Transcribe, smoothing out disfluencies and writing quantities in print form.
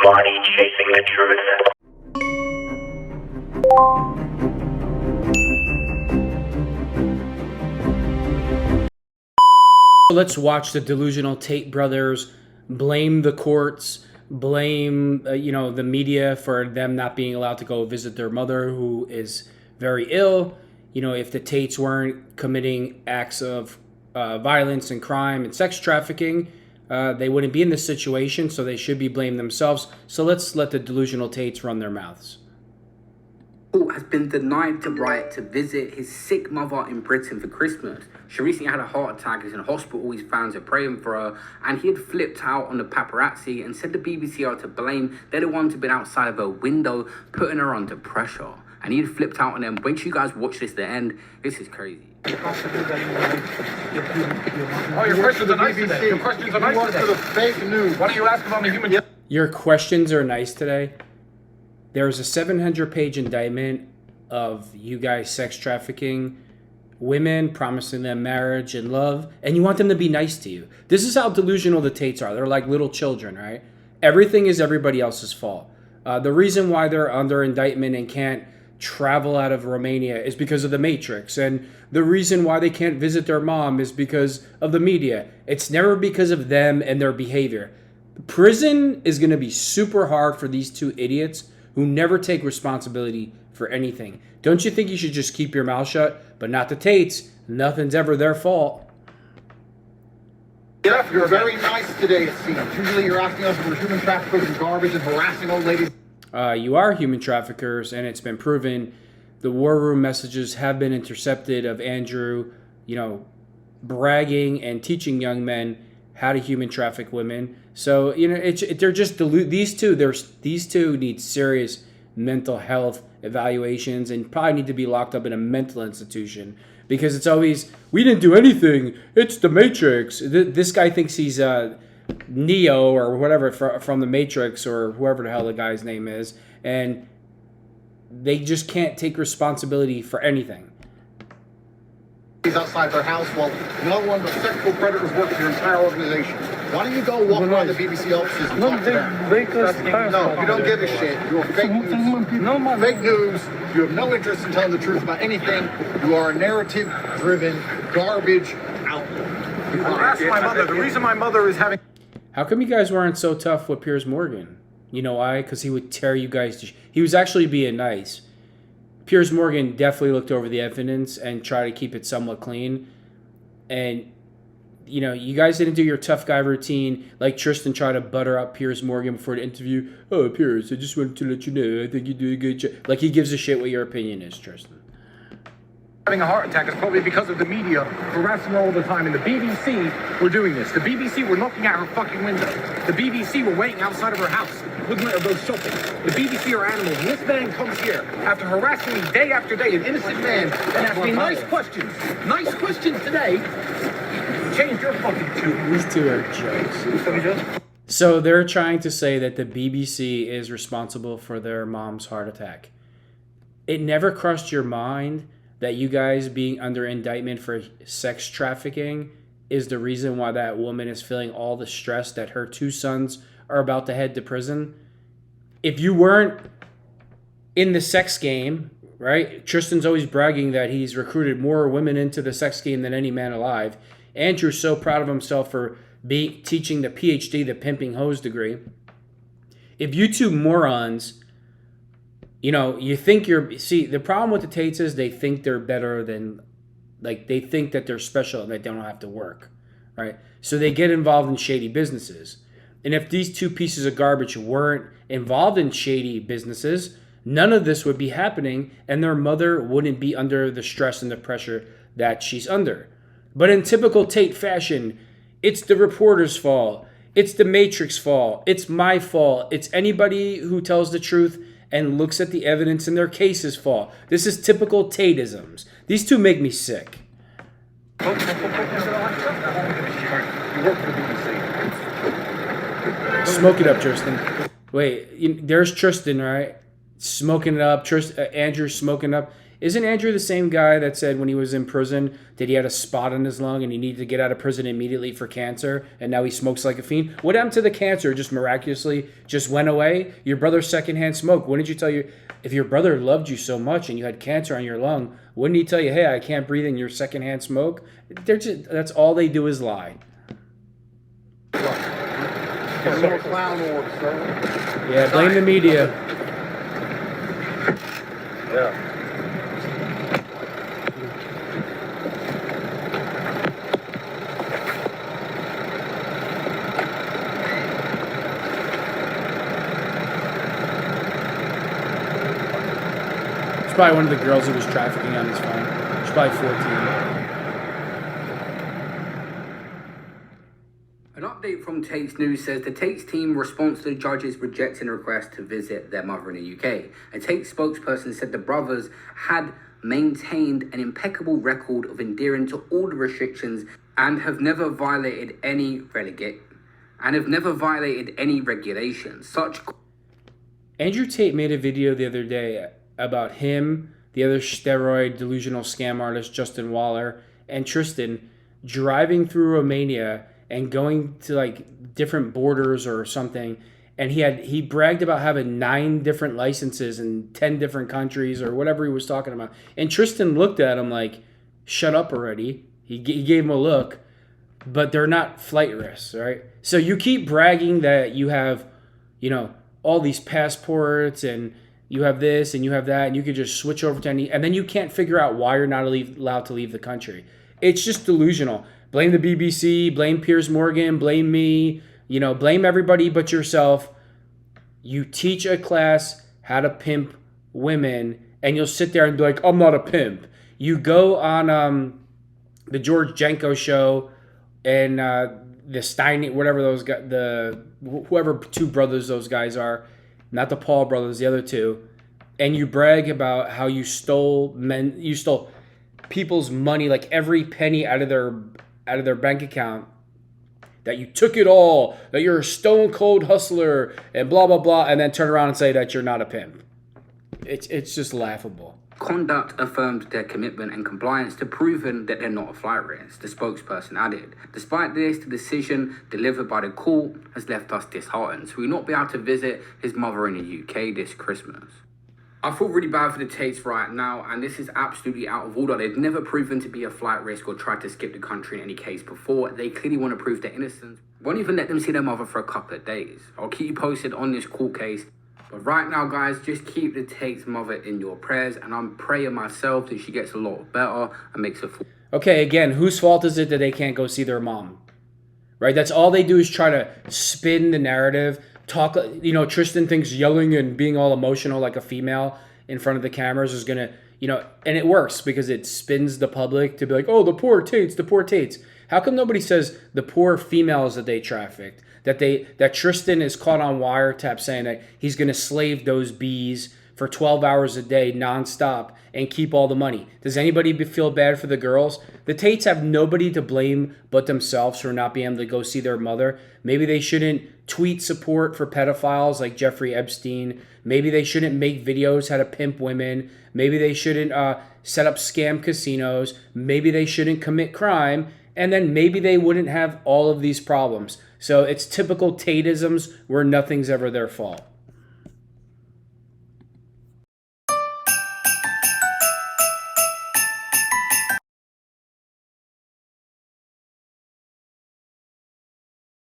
body chasing the truth. Let's watch the delusional Tate brothers blame the courts, blame the media for them not being allowed to go visit their mother who is very ill. If the Tates weren't committing acts of violence and crime and sex trafficking, they wouldn't be in this situation, so they should be blaming themselves. So let's let the delusional Tates run their mouths. Has been denied the right to visit his sick mother in Britain for Christmas. She recently had a heart attack, is in hospital, his fans are praying for her, and he had flipped out on the paparazzi and said the BBC are to blame. They're the ones who've been outside of her window, putting her under pressure. And he had flipped out on them. Wait till you guys watch this to the end. This is crazy. Oh, your questions are nice today. Your questions are nice today. Fake news. What are you asking on the human... Your questions are nice today. There's a 700-page indictment of you guys sex trafficking women, promising them marriage and love, and you want them to be nice to you. This is how delusional the Tates are. They're like little children, right? Everything is everybody else's fault. The reason why they're under indictment and can't travel out of Romania is because of the Matrix, and the reason why they can't visit their mom is because of the media. It's never because of them and their behavior. Prison is going to be super hard for these two idiots who never take responsibility for anything. Don't you think you should just keep your mouth shut? But not the Tates. Nothing's ever their fault. Jeff, you're very nice today, it seems. Usually you're asking us for human traffickers and garbage and harassing old ladies. You are human traffickers, and it's been proven. The war room messages have been intercepted of Andrew, bragging and teaching young men how to human traffic women. So, they're just these two need serious mental health evaluations and probably need to be locked up in a mental institution, because it's always, we didn't do anything, it's the Matrix. This guy thinks he's Neo or whatever from the Matrix, or whoever the hell the guy's name is, and they just can't take responsibility for anything. Outside their house while no one but sexual predators work for your entire organization. Why don't you go walk around the BBC offices and talk to them? No, you don't give a shit. You're fake news. Fake news. You have no interest in telling the truth about anything. You are a narrative-driven garbage outlet. Ask my mother. The reason my mother is having... How come you guys weren't so tough with Piers Morgan? You know why? Because he would tear you guys to... He was actually being nice. Piers Morgan definitely looked over the evidence and tried to keep it somewhat clean. And, you guys didn't do your tough guy routine. Like Tristan tried to butter up Piers Morgan before the interview. Oh, Piers, I just wanted to let you know, I think you do a good job. Like, he gives a shit what your opinion is, Tristan. Having a heart attack is probably because of the media harassing her all the time, and the BBC were doing this. The BBC were knocking at her fucking window. The BBC were waiting outside of her house, wouldn't let her go shopping. The BBC are animals, and this man comes here after harassing me day after day, an innocent man, and asking me nice questions today. Change your fucking tune. These two are jokes. So they're trying to say that the BBC is responsible for their mom's heart attack. It never crossed your mind that you guys being under indictment for sex trafficking is the reason why that woman is feeling all the stress that her two sons are about to head to prison? If you weren't in the sex game, right? Tristan's always bragging that he's recruited more women into the sex game than any man alive. Andrew's so proud of himself for teaching the PhD, the pimping hose degree. If you two morons... you think the problem with the Tates is they think they're better than, they think that they're special and they don't have to work, right? So they get involved in shady businesses. And if these two pieces of garbage weren't involved in shady businesses, none of this would be happening, and their mother wouldn't be under the stress and the pressure that she's under. But in typical Tate fashion, it's the reporter's fault. It's the Matrix fault. It's my fault. It's anybody who tells the truth and looks at the evidence in their case's fault. This is typical Tateisms. These two make me sick. Smoke it up, Tristan. Wait, there's Tristan, right? Smoking it up. Andrew's smoking up. Isn't Andrew the same guy that said when he was in prison that he had a spot on his lung and he needed to get out of prison immediately for cancer, and now he smokes like a fiend? What happened to the cancer? Just miraculously just went away? Your brother's secondhand smoke. Wouldn't you tell you, if your brother loved you so much and you had cancer on your lung, wouldn't he tell you, hey, I can't breathe in your secondhand smoke? That's all they do is lie. Little clown orb, sir. Yeah, blame the media. Yeah. It's probably one of the girls who was trafficking on his phone. She's probably 14. An update from Tate's News says the Tate's team responds to the judges rejecting a request to visit their mother in the UK. A Tate spokesperson said the brothers had maintained an impeccable record of adhering to all the restrictions and have never violated any regulations. Andrew Tate made a video the other day about him, the other steroid delusional scam artist Justin Waller, and Tristan driving through Romania and going to like different borders or something, and he bragged about having 9 different licenses in 10 different countries or whatever he was talking about. And Tristan looked at him like, shut up already. He gave him a look, but they're not flight risks, right? So you keep bragging that you have, all these passports and you have this and you have that, and you could just switch over to any, and then you can't figure out why you're not allowed to leave the country. It's just delusional. Blame the BBC, blame Piers Morgan, blame me, blame everybody but yourself. You teach a class how to pimp women, and you'll sit there and be like, I'm not a pimp. You go on the George Jenko show and the Stein, whatever those guys, whoever 2 brothers those guys are, not the Paul brothers, the other 2, and you brag about how you stole people's money, like every penny out of their bank account, that you took it all, that you're a stone cold hustler and blah blah blah, and then turn around and say that you're not a pimp. It's just laughable. Conduct affirmed their commitment and compliance to proving that they're not a flight risk, the spokesperson added. Despite this, the decision delivered by the court has left us disheartened, so we will not be able to visit his mother in the UK this Christmas. I feel really bad for the Tates right now, and this is absolutely out of order. They've never proven to be a flight risk or tried to skip the country in any case before. They clearly want to prove their innocence. Won't even let them see their mother for a couple of days. I'll keep you posted on this court case. But right now, guys, just keep the Tate's mother in your prayers, and I'm praying myself that she gets a lot better and makes a... Okay, again, whose fault is it that they can't go see their mom? Right? That's all they do is try to spin the narrative. Talk, Tristan thinks yelling and being all emotional like a female in front of the cameras is going to, and it works because it spins the public to be like, oh, the poor Tates. How come nobody says the poor females that they trafficked, that Tristan is caught on wiretap saying that he's going to slave those bees for 12 hours a day nonstop and keep all the money? Does anybody feel bad for the girls? The Tates have nobody to blame but themselves for not being able to go see their mother. Maybe they shouldn't tweet support for pedophiles like Jeffrey Epstein. Maybe they shouldn't make videos how to pimp women. Maybe they shouldn't set up scam casinos. Maybe they shouldn't commit crime. And then maybe they wouldn't have all of these problems. So it's typical Tateisms where nothing's ever their fault.